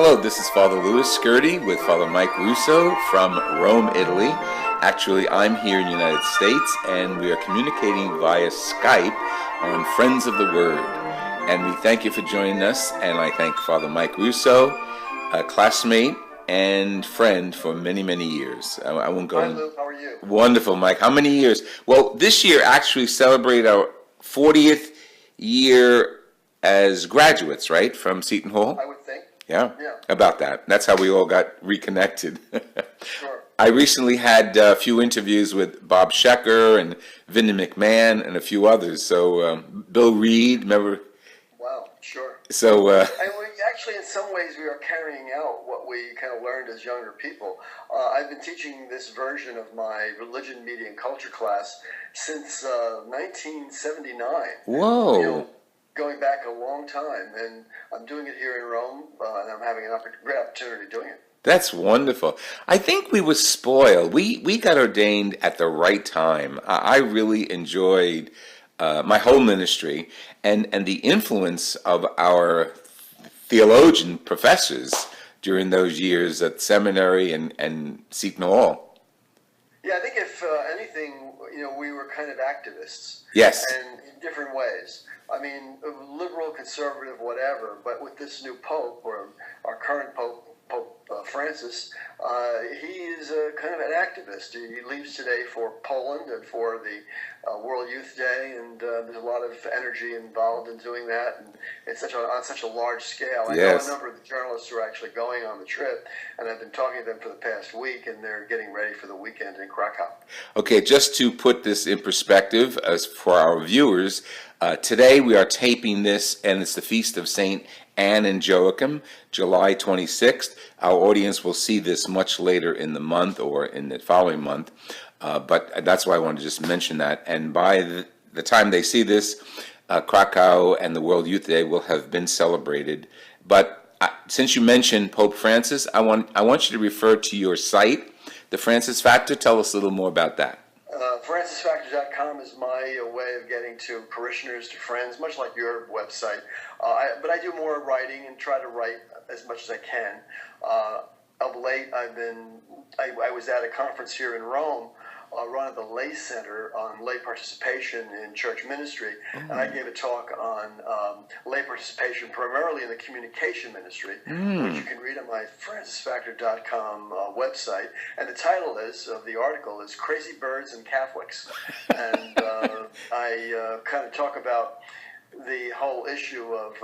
Hello, this is Father Lou Scurti with Fr Mike Russo from Rome, Italy. Actually, I'm here in the United States, and we are communicating via Skype on Friends of the Word. And we thank you for joining us, and I thank Father Mike Russo, a classmate and friend for many, many years. I won't go. Hi, Lou. How are you? Wonderful, Mike. How many years? Well, this year actually celebrate our 40th year as graduates, right, from Seton Hall? I would think. Yeah, Yeah. about that. That's how we all got reconnected. Sure. I recently had a few interviews with Bob Schecker and Vinnie McMahon and a few others. So Bill Reed, remember? Wow, sure. So And we actually, in some ways, we are carrying out what we kind of learned as younger people. I've been teaching this version of my religion, media, and culture class since 1979. whoa. You know, going back a long time, and I'm doing it here in Rome, and I'm having a great opportunity doing it. That's wonderful. I think we were spoiled. We got ordained at the right time. I really enjoyed my whole ministry and the influence of our theologian professors during those years at seminary and Seton Hall. Yeah, I think if anything, we were kind of activists. Yes. And in different ways. I mean, liberal, conservative, whatever, but with this new pope, or our current pope, Pope Francis, he is kind of an activist. He leaves today for Poland and for the World Youth Day, and there's a lot of energy involved in doing that, and it's on such a large scale. I know a number of the journalists who are actually going on the trip, and I've been talking to them for the past week, and they're getting ready for the weekend in Krakow. Okay, just to put this in perspective as for our viewers, today we are taping this, and it's the Feast of St. Anne and Joachim, July 26th. Our audience will see this much later in the month or in the following month, but that's why I wanted to just mention that. And by the time they see this, Krakow and the World Youth Day will have been celebrated. But since you mentioned Pope Francis, I want you to refer to your site, The Francis Factor. Tell us a little more about that. FrancisFactor.com is my way of getting to parishioners, to friends, much like your website. But I do more writing and try to write as much as I can. Of late, I was at a conference here in Rome, run at the Lay Center on lay participation in church ministry, and I gave a talk on lay participation primarily in the communication ministry, which you can read on my FrancisFactor.com website. And the title of the article is Crazy Birds and Catholics. And I kind of talk about the whole issue of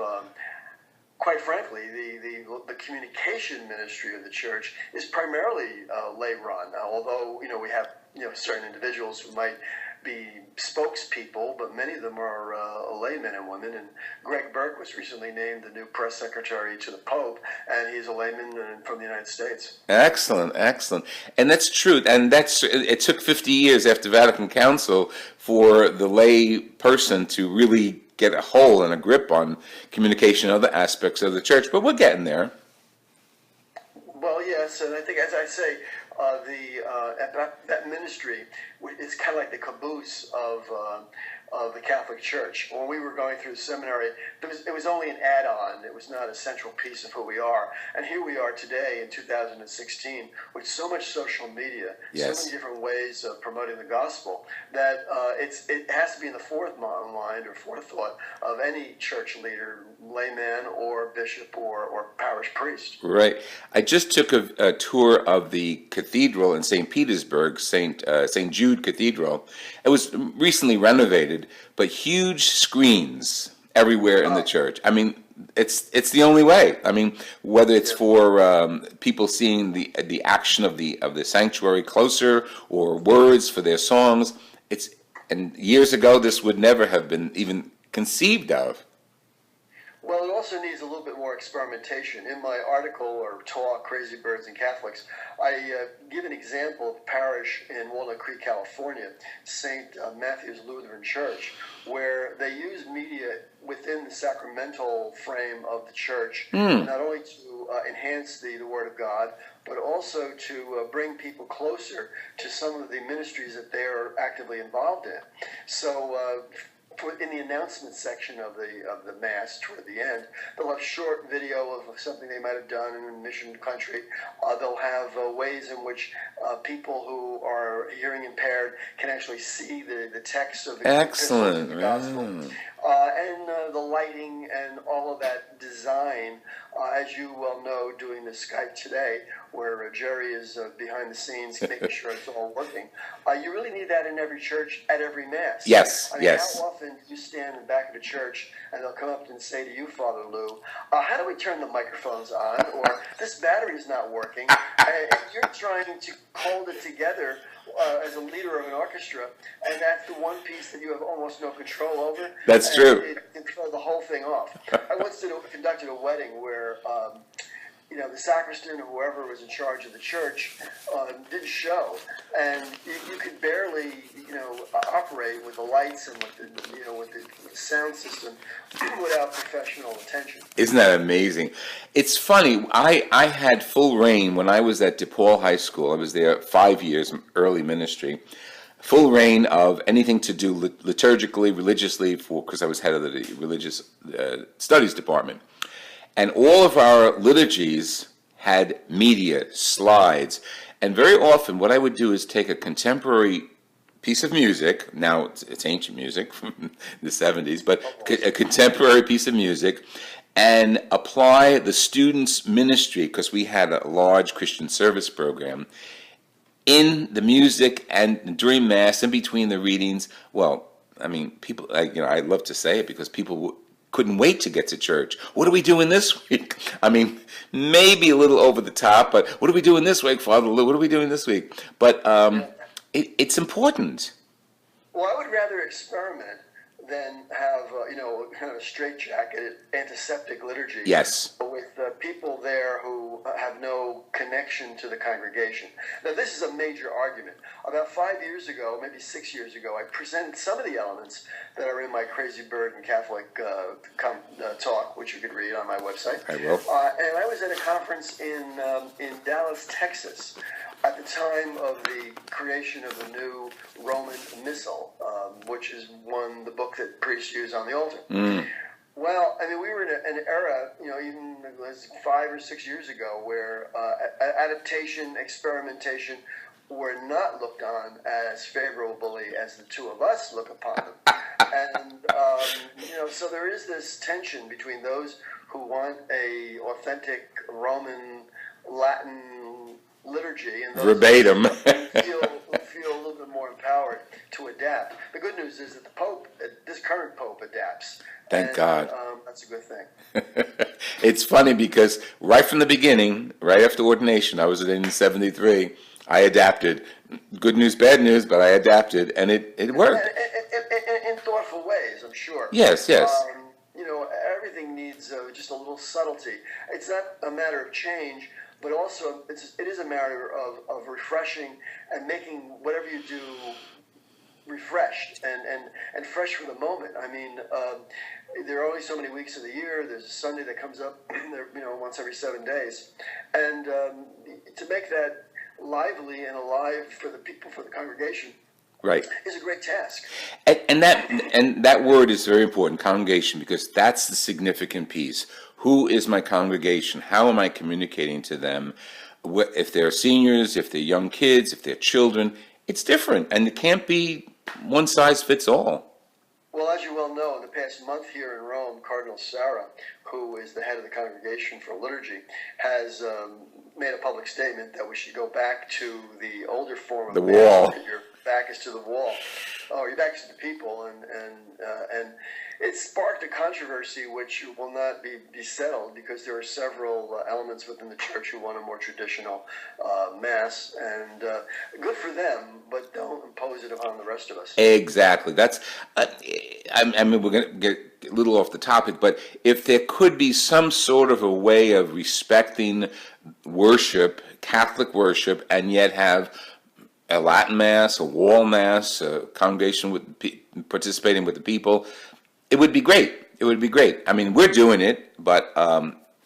quite frankly, the communication ministry of the church is primarily lay run. Although we have certain individuals who might be spokespeople, but many of them are laymen and women. And Greg Burke was recently named the new press secretary to the Pope, and he's a layman from the United States. Excellent, excellent. And that's true. And it took 50 years after Vatican Council for the lay person to really get a hold and a grip on communication and other aspects of the church. But we're getting there. Well, yes, and I think, as I say, that ministry is kind of like the caboose of the Catholic Church. When we were going through the seminary, it was only an add-on. It was not a central piece of who we are. And here we are today in 2016 with so much social media, so many different ways of promoting the gospel, that it has to be in the fourth mind or forethought of any church leader, layman or bishop or parish priest. Right. I just took a tour of the cathedral in St. Petersburg, St. Jude Cathedral. It was recently renovated, but huge screens everywhere in the church. I mean, it's the only way. I mean, whether it's for people seeing the action of the sanctuary closer, or words for their songs. And years ago, this would never have been even conceived of. Well, it also needs a little bit more experimentation. In my article or talk, Crazy Birds and Catholics, I give an example of a parish in Walnut Creek, California, St. Matthew's Lutheran Church, where they use media within the sacramental frame of the church, not only to enhance the Word of God, but also to bring people closer to some of the ministries that they are actively involved in. So in the announcement section of the mass toward the end, they'll have short video of something they might have done in a mission country. They'll have ways in which people who are hearing impaired can actually see the text of the Excellent. of the gospel. And the lighting and all of that design, as you well know, doing the Skype today, where Jerry is behind the scenes making sure it's all working. You really need that in every church at every mass. Yes, I mean, yes. How often do you stand in the back of a church and they'll come up and say to you, Father Lou, how do we turn the microphones on? Or this battery is not working. And you're trying to hold it together as a leader of an orchestra, and that's the one piece that you have almost no control over. That's true. It can throw the whole thing off. I once conducted a wedding where the sacristan or whoever was in charge of the church didn't show, and you could barely operate with the lights and with the sound system without professional attention. Isn't that amazing? It's funny. I had full reign when I was at DePaul High School. I was there 5 years, early ministry. Full reign of anything to do liturgically, religiously, because I was head of the religious studies department. And all of our liturgies had media, slides. And very often what I would do is take a contemporary piece of music, now it's ancient music from the 70s, but a contemporary piece of music, and apply the students' ministry, because we had a large Christian service program, in the music and during Mass, in between the readings. Well, I mean, people, I love to say it because people couldn't wait to get to church. What are we doing this week? I mean, maybe a little over the top, but what are we doing this week, Father Lou? What are we doing this week? But it's important. Well, I would rather experiment than have kind of a straitjacketed antiseptic liturgy. Yes. With people there who have no connection to the congregation. Now, this is a major argument. About 5 years ago, maybe 6 years ago, I presented some of the elements that are in my Crazy Bird and Catholic talk, which you could read on my website. I will. And I was at a conference in Dallas, Texas, at the time of the creation of the new Roman Missal, which is the book that priests use on the altar. Mm. Well, I mean, we were in an era, even 5 or 6 years ago, where adaptation, experimentation were not looked on as favorably as the two of us look upon them. And, so there is this tension between those who want a authentic Roman Latin liturgy and those verbatim who feel a little bit more empowered to adapt. The good news is that the Pope, this current Pope, adapts. Thank God. That's a good thing. It's funny because right from the beginning, right after ordination, I was in 73, I adapted. Good news, bad news, but I adapted, and it worked. In thoughtful ways, I'm sure. Yes. Everything needs just a little subtlety. It's not a matter of change, but also it is a matter of refreshing and making whatever you do refreshed and fresh for the moment. I mean, there are only so many weeks of the year. There's a Sunday that comes up, once every 7 days, and to make that lively and alive for the people, for the congregation, right, is a great task. And that word is very important, congregation, because that's the significant piece. Who is my congregation? How am I communicating to them? If they're seniors, if they're young kids, if they're children, it's different, and it can't be one size fits all. Well, as you well know, in the past month here in Rome, Cardinal Sarah, who is the head of the Congregation for Liturgy, has made a public statement that we should go back to the older form of the wall. Your back is to the wall. Oh, your back is to the people, and it sparked a controversy which will not be settled because there are several elements within the church who want a more traditional mass, and good for them, but don't impose it upon the rest of us. Exactly. That's. I mean, we're going to get a little off the topic, but if there could be some sort of a way of respecting worship, Catholic worship, and yet have a Latin Mass, a wall Mass, a congregation with participating with the people, it would be great. It would be great. I mean, we're doing it, but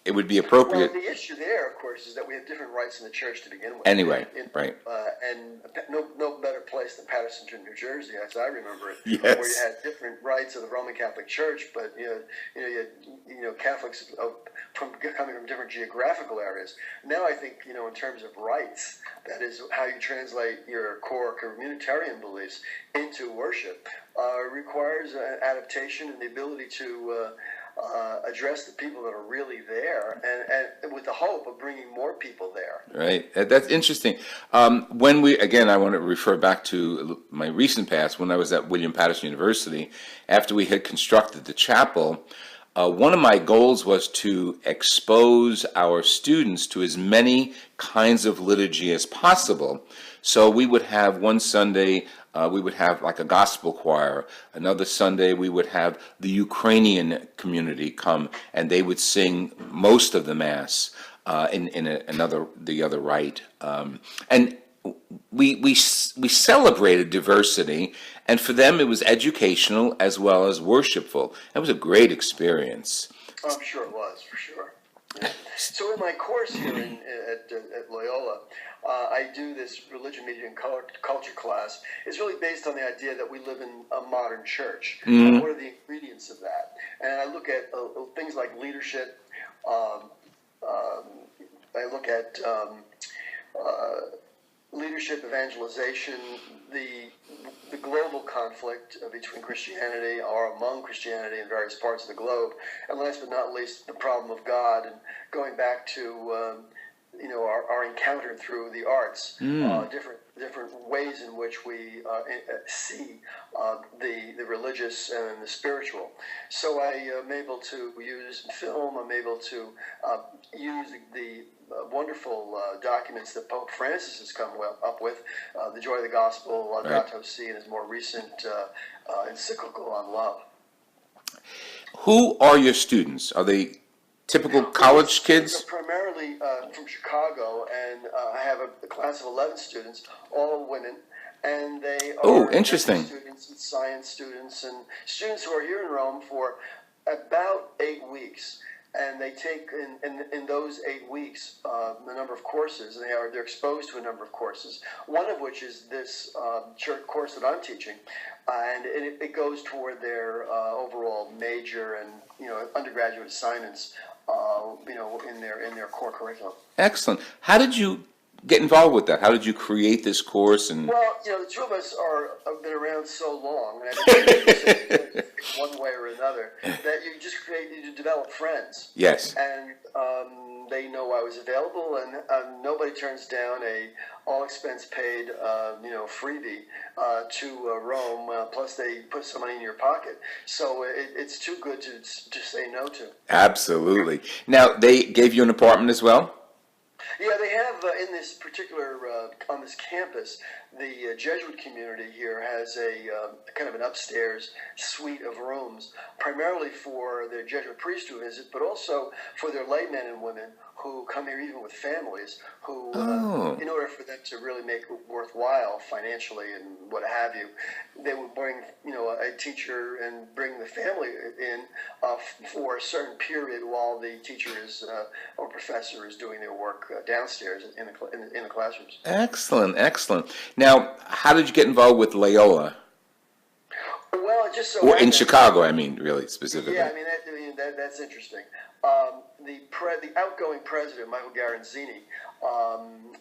it would be appropriate. Well, the issue there, of course, is that we have different rights in the church to begin with. Anyway, right. And no better place place than Pattersonton, New Jersey, as I remember it, Yes. where you had different rites of the Roman Catholic Church, but you had Catholics from coming from different geographical areas. Now I think in terms of rites, that is how you translate your core communitarian beliefs into worship, requires adaptation and the ability to address the people that are really there, and with the hope of bringing more people there. Right. That's interesting. When I want to refer back to my recent past when I was at William Patterson University. After we had constructed the chapel, one of my goals was to expose our students to as many kinds of liturgy as possible. So we would have one Sunday, we would have like a gospel choir. Another Sunday, we would have the Ukrainian community come, and they would sing most of the Mass in the other rite. And we celebrated diversity, and for them it was educational as well as worshipful. That was a great experience. I'm sure it was, for sure. Yeah. So in my course here at Loyola, I do this religion, media, and culture class. It's really based on the idea that we live in a modern church. Mm-hmm. And what are the ingredients of that? And I look at things like leadership. I look at leadership, evangelization, the global conflict between Christianity or among Christianity in various parts of the globe, and last but not least, the problem of God, and going back to our encounter through the arts, different ways in which we see the religious and the spiritual. So I am able to use film. I'm able to use the wonderful documents that Pope Francis has come up with, The Joy of the Gospel, Laudato Si, and his more recent encyclical on love. Who are your students? Are they typical college kids? Primarily from Chicago, and I have a class of 11 students, all women, and they are interesting. Students and science students and students who are here in Rome for about 8 weeks. And they take in those 8 weeks a number of courses, and they're exposed to a number of courses. One of which is this church course that I'm teaching, and it goes toward their overall major and undergraduate assignments, in their core curriculum. Excellent. How did you get involved with that? How did you create this course? And well, the two of us have been around so long, and one way or another, that you develop friends. Yes. And they know I was available, and nobody turns down a all expense paid, freebie to Rome. Plus, they put some money in your pocket, so it's too good to say no to. Absolutely. Now, they gave you an apartment as well? Yeah, they have in this particular on this campus, the Jesuit community here has a kind of an upstairs suite of rooms, primarily for their Jesuit priests who visit, but also for their lay men and women who come here even with families, who, in order for them to really make it worthwhile financially and what have you, they would bring, a teacher and bring the family in for a certain period while the teacher or professor is doing their work downstairs in the classrooms. Excellent, excellent. Now, how did you get involved with Loyola? Well, just so or in Chicago, I mean, really specifically. Yeah, that's interesting. The outgoing president, Michael Garanzini,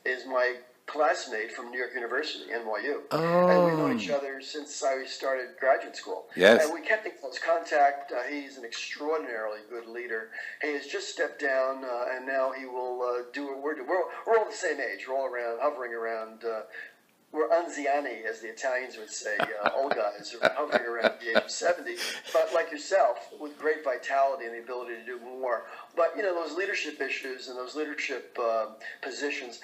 is my classmate from New York University, NYU. Oh. And we've known each other since I started graduate school. Yes. And we kept in close contact. He's an extraordinarily good leader. He has just stepped down, and now he will do what we're doing. We're all the same age. We're all hovering around. We're anziani, as the Italians would say, old guys who are hovering around the age of 70, but like yourself, with great vitality and the ability to do more. But, those leadership issues and those leadership positions,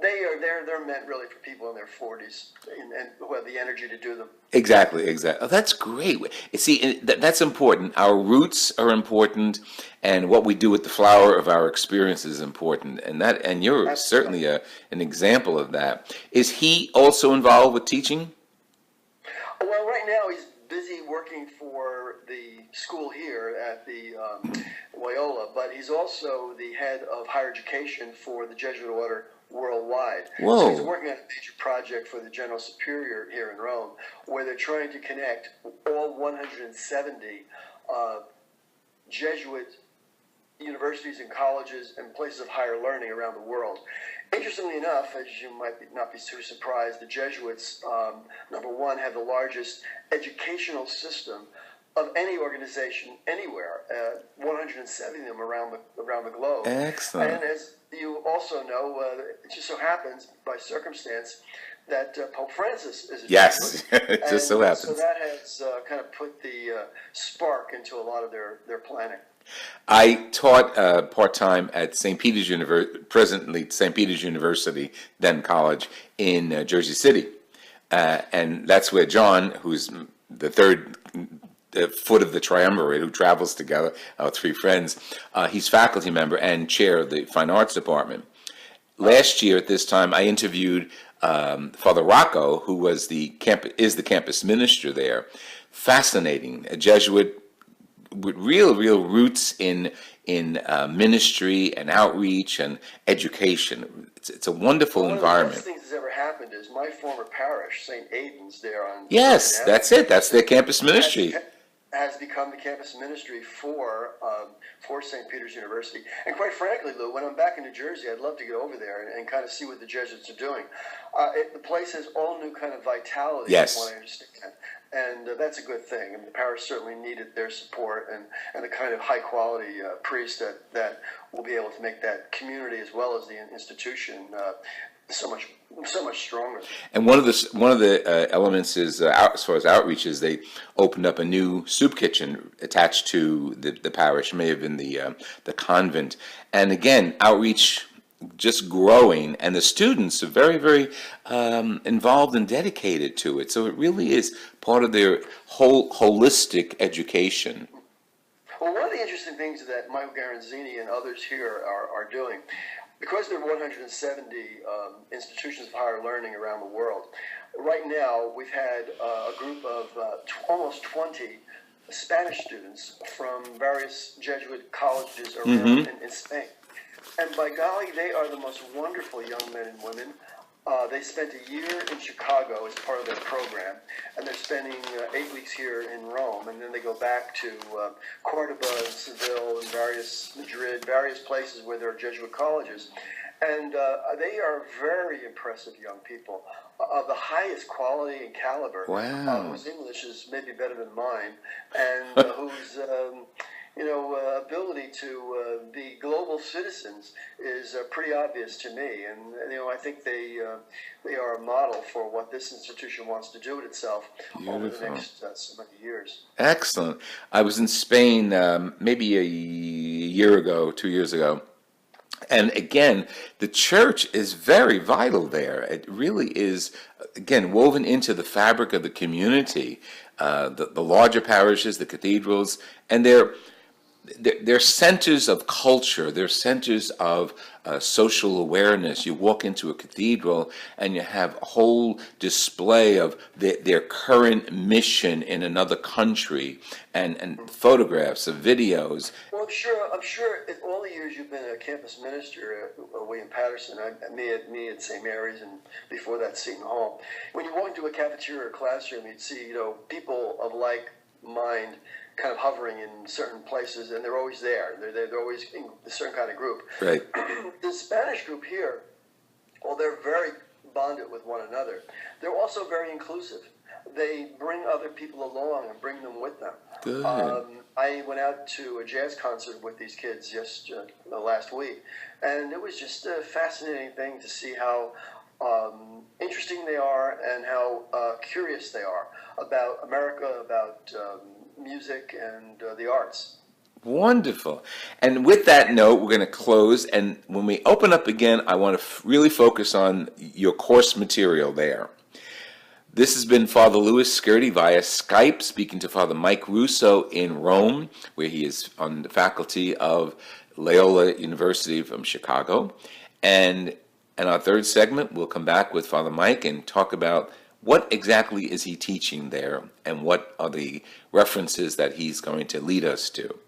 they're meant really for people in their 40s and who have the energy to do them. Exactly. Oh, that's great. See, that's important. Our roots are important, and what we do with the flower of our experience is important. And you're Absolutely. Certainly an example of that. Is he also involved with teaching? Well, right now he's busy working for the school here at the Loyola, but he's also the head of higher education for the Jesuit order worldwide. Whoa. So he's working on a major project for the General Superior here in Rome, where they're trying to connect all 170 Jesuit universities and colleges and places of higher learning around the world. Interestingly enough, as you might not be too surprised, the Jesuits, number one, have the largest educational system of any organization anywhere, 170 of them around the globe. Excellent. And as you also know, it just so happens by circumstance that Pope Francis is a Yes, Jesuit. it just so happens. So that has kind of put the spark into a lot of their planning. I taught part-time at St. Peter's presently St. Peter's University, then college, in Jersey City. And that's where John, who's the third foot of the triumvirate who travels together, our three friends, he's faculty member and chair of the Fine Arts Department. Last year at this time, I interviewed Father Rocco, who was the campus minister there. Fascinating, a Jesuit with real roots in ministry and outreach and education. It's a wonderful environment. One of the best things that's ever happened is my former parish, St. Aidan's, there on Yes, that's it. That's their campus ministry. Has become the campus ministry for St. Peter's University. And quite frankly, Lou, when I'm back in New Jersey, I'd love to get over there and kind of see what the Jesuits are doing. The place has all new kind of vitality, Yes. from what I understand. And that's a good thing. I mean, the parish certainly needed their support and the kind of high-quality priest that will be able to make that community as well as the institution so much stronger. And one of the elements is as far as outreach is they opened up a new soup kitchen attached to the parish. It may have been the convent. And again, outreach just growing, and the students are very involved and dedicated to it. So it really is part of their whole holistic education. Well, one of the interesting things that Michael Garanzini and others here are doing, because there are 170 institutions of higher learning around the world, right now we've had a group of almost 20 Spanish students from various Jesuit colleges around in Spain. And by golly, they are the most wonderful young men and women. They spent a year in Chicago as part of their program, and they're spending 8 weeks here in Rome, and then they go back to Cordoba and Seville and Madrid, various places where there are Jesuit colleges. And they are very impressive young people of the highest quality and caliber, whose English is maybe better than mine, and whose ability to be global citizens is pretty obvious to me. And I think they are a model for what this institution wants to do with itself over the next so many years. Excellent. I was in Spain maybe a year ago, 2 years ago. And again, the church is very vital there. It really is, again, woven into the fabric of the community. The larger parishes, the cathedrals, and they're centers of culture. They're centers of social awareness. You walk into a cathedral and you have a whole display of their current mission in another country, and photographs of videos. Well, I'm sure in all the years you've been a campus minister, William Patterson, me at St. Mary's, and before that Seton Hall, when you walk into a cafeteria or classroom, you'd see people of like mind kind of hovering in certain places, and they're always there. They're always in a certain kind of group. Right. The Spanish group here, well, they're very bonded with one another. They're also very inclusive. They bring other people along and bring them with them. Good. I went out to a jazz concert with these kids just last week, and it was just a fascinating thing to see how interesting they are and how curious they are about America, about music and the arts. Wonderful. And with that note, we're going to close. And when we open up again, I want to really focus on your course material there. This has been Father Lou Scurti via Skype, speaking to Father Mike Russo in Rome, where he is on the faculty of Loyola University from Chicago. And in our third segment, we'll come back with Father Mike and talk about what exactly is he teaching there and what are the references that he's going to lead us to.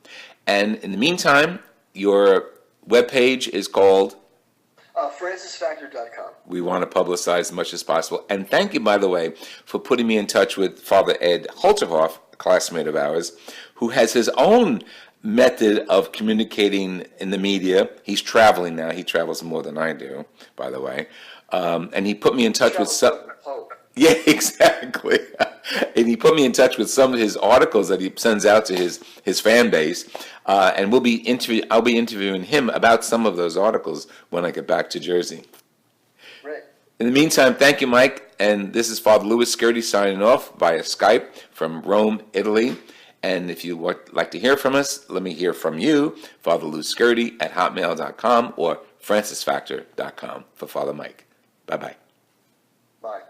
And in the meantime, your webpage is called FrancisFactor.com. We want to publicize as much as possible. And thank you, by the way, for putting me in touch with Father Ed Holterhoff, a classmate of ours, who has his own method of communicating in the media. He's traveling now. He travels more than I do, by the way. And he put me in touch with some... Yeah, exactly. And he put me in touch with some of his articles that he sends out to his fan base, and I'll be interviewing him about some of those articles when I get back to Jersey. Right. In the meantime, thank you, Mike. And this is Father Lou Scurti signing off via Skype from Rome, Italy. And if you would like to hear from us, let me hear from you, Father Lou Scurti at hotmail.com or francisfactor.com for Father Mike. Bye-bye. Bye.